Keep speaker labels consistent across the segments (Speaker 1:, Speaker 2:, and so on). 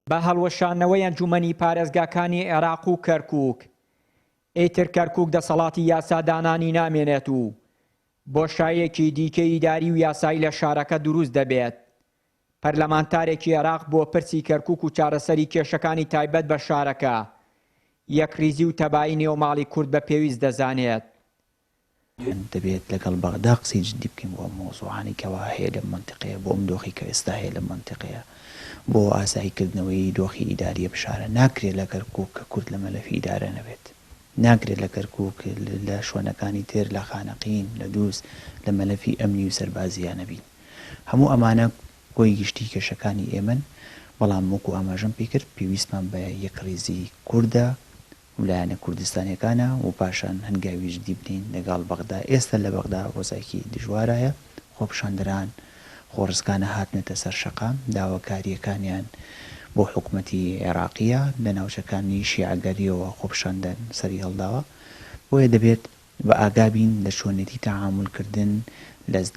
Speaker 1: بە هەڵوەشانەوەی ئەنجومەنی پارێزگاکانی عێراق و کەرکووک ئیتر کەرکووک دەسەڵاتی یاسادانانی نامێنێت و بۆشایەکی دیکەی ئیداری و یاسایی لە شارەکە دروست دەبێت. پەرلەمانتارێکی عێراق بۆ پرسی کەرکووک و چارەسەری کێشەکانی تایبەت بە شارەکە یەکریزی و تەبایی نێوماڵی کورد بە پێویست دەزانێت.
Speaker 2: دەبێت لەگەڵ بەغدا قسەی جدی بکەین بۆ مۆزوعانی کەوا هەیە لە منتیقەیە بۆ ئەم دۆخی کە ئێستا هەیە لە منتیقەیە بۆ ئاساییکردنەوەی دۆخی ئیداریە بشارە. ناکرێت لە کەرکووک کە کورد لە مەلەفی ئیدارە نەبێت، ناکرێت لە کەرکووک لە شوێنەکانی تر لە خانەقین لە دووس لە مەلەفی ئەمنی و سەربازیە نەبین. هەموو ئەمانە کۆی گشتی کێشەکانی ئێمن، بەڵام وەکو ئاماژەم پێ کرد پێویستمان بە یەکڕێزی کووردە ویلایەتە کوردستانیەکانە و پاشان هەنگاوی جدی بنین لەگەڵ بەغدا. ئێستا لە بەغدا ڕۆژێکی دژوارایە، خۆپیشاندەران خۆڕزگانە هاتنێتە سەر شەقام، داواکاریەکانیان بۆ حکوومەتی عێراقیە لە ناوچەکانی شیعەگەریەوە خۆپیشاندان سەری هەڵداوە. بۆیە دەبێت بە ئاگابین لە شوێنێتی تەعامولکردن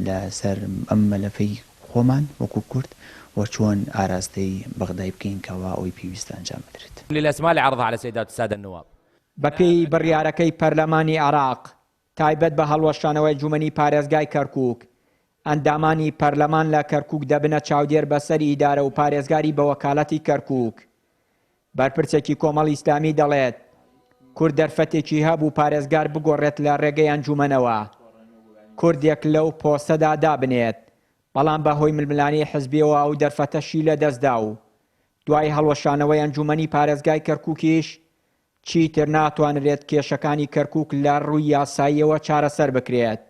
Speaker 2: لەسەر ئەم مەلەفەی خۆمان وەکو کورد و چۆن ئاراستەی بەغدای بکەین کەوا ئەوی پێویستە ئەنجام بدرێت.
Speaker 3: للأسماء اللي عرضها على سيدات السادة النواب
Speaker 1: بەپێی بڕیارەکەی پەرلەمانی عێراق تایبەت بە هەڵوەشانەوەی ئەنجومەنی پارێزگای کەرکووک، ئەندامانی پەرلەمان لە کەرکووک دەبنە چاودێر بەسەری ئیدارە و پارێزگاری بە وەکالەتی کەرکووک. بەرپرسێکی کۆمەڵی ئیسلامی دەڵێت کورد دەرفەتێکی هەبوو پارێزگار بگۆڕێت لە ڕێگەی ئەنجومەنەوە، کوردێک لەو پۆستەدا دابنێت، بەڵام بەهۆی ململانی حزبیەوە ئەو دەرفەتەشی لە دەستدا و دوای هەڵوەشانەوەی ئەنجومەنی پارێزگای کەرکووکیش چیتر ناتوانرێت کێشەکانی کەرکووک لە ڕووی یاساییەوە چارەسەر بکرێت.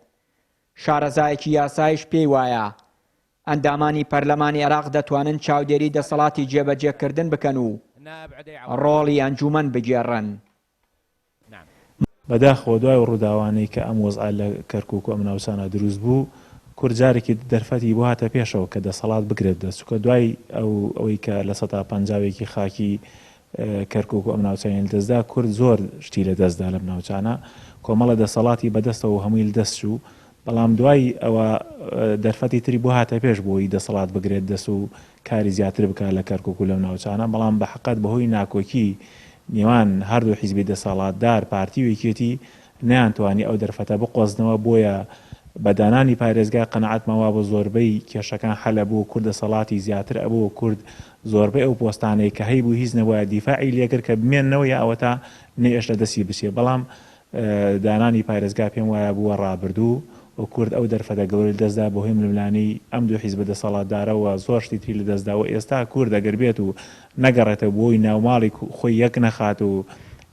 Speaker 1: شارەزایەکی یاسایش پێی وایە ئەندامانی پەرلەمانی عێراق دەتوانن چاودێری دەسەڵاتی جێبەجێکردن بکەن و ڕۆڵی ئەنجومەن بگێڕن.
Speaker 4: بەداخەوە دوای ڕووداوانەی کە ئەم وەزعە لە کەرکووک و ئەم ناوچانە دروست بوو، کورد جارێکی دەرفەتی بۆ هاتە پێشەوە کە دەسەڵات بگرێت دەست، کە دوای ئەوەی کە لە 150 خاکی کەرکووک و ئەم ناوچانیان دەستدا، کورد زۆر شتی لە دەستدا لەم ناوچانە، کۆمەڵە دەسەڵاتی بەدەستەوە هەمووی لە دەست چوو. بەڵام دوای ئەوە دەرفەتی تری بۆ هاتە پێش بۆی دەسەڵات بگرێت دەست و کاری زیاتر بکات لە کەرکووک و لەم ناوچانە، بەڵام بە حقیقەت بەهۆی ناکۆکی نێوان هەردوو حیزبی دەسەڵاتدار پارتی و یەکێتی نەیانتوانی ئەو دەرفەتە بقۆزنەوە. بۆیە بەدانانی پارێزگا قەنەعەتمەوە بە زۆربەی کێشەکان حەلە بوو، کورد دەسەڵاتی زیاتر ئەبوو، کورد زۆربەی ئەو پۆستانەی کە هەیبوو هیچ نەبووە دیفاعی لێکرد کە بمێننەوەی ئەوە تا نێئێش لە دەستی بچێ. بەڵام دانانی پارێزگا پێم وایە بووە ڕابردوو و کورد ئەو دەرفەتە گەورەی دەستدا بەهۆی ململانی ئەم دوو حیزب دەسەڵاتدارەوە زۆر شتی تری لە دەستدا و ئێستا کورد ئەگەر بێت و نەگەڕێتە بۆی ناوماڵی خۆی یەک نەخات و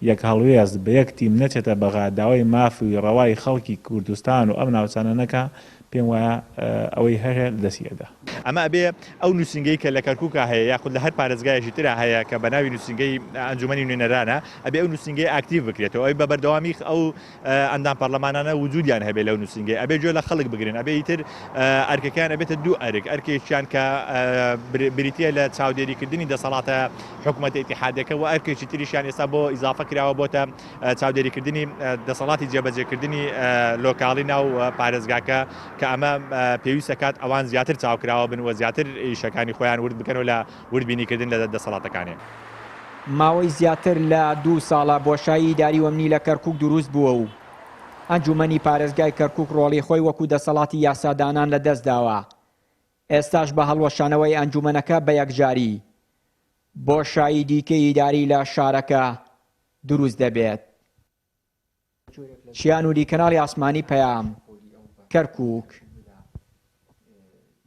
Speaker 4: یەک هەڵوێست بە یەک تیم نەچێتە بەغا داوای مافی ڕەوای خەڵکی کوردستان و ئەم ناوچانە نەکا، پێم وایە ئەوەی هەیە دەسیەدا.
Speaker 5: ئەمە ئەبێ ئەو نووسنگەی کە لە کەرکووکە هەیە یاخود لە هەر پارێزگایەکی ترە هەیە کە بە ناوی نووسنگەی ئەنجومەنی نوێنەرانە، ئەبێ ئەو نووسنگەی ئاکتیڤ بکرێتەوە، ئەوەی بە بەردەوامی ئەو ئەندام پەرلەمانانە وجودیان هەبێ لەو نووسنگەی، ئەبێ گوێ لە خەڵک بگرن، ئەبێ ئیتر ئەرکەکان ئەبێتە دوو ئەرک، ئەرکێکیان کە بریتیە لە چاودێریکردنی دەسەڵاتە حکوومەتی ئیتیحادیەکە و ئەرکێکی تریشیان ئێستا بۆ ئیزافە کراوە بۆتە چاودێریکردنی دەسەڵاتی جێبەجێکردنی لۆکاڵی ناو پارێزگاکە کە ئەمە پێویستە کات ئەوان زیاتر چاوکراوە بن و زیاتر ئیشەکانی خۆیان ورد بکەنەوە لە وردبینیکردن لە دەسەڵاتەکانی.
Speaker 1: ماوەی زیاتر لە 2 ساڵە بۆشایی ئیداری و ئەمنی لە کەرکووک دروست بووە و ئەنجومەنی پارێزگای کەرکووک ڕۆڵی خۆی وەکو دەسەڵاتی یاسادانان لە دەستداوە. ئێستاش بە هەڵوەشانەوەی ئەنجومەنەکە بە یەکجاری بۆشایی دیکەی ئیداری لە شارەکە دروست دەبێت. چیان نووری کەناڵی ئاسمانی پەیام، کەرکووک.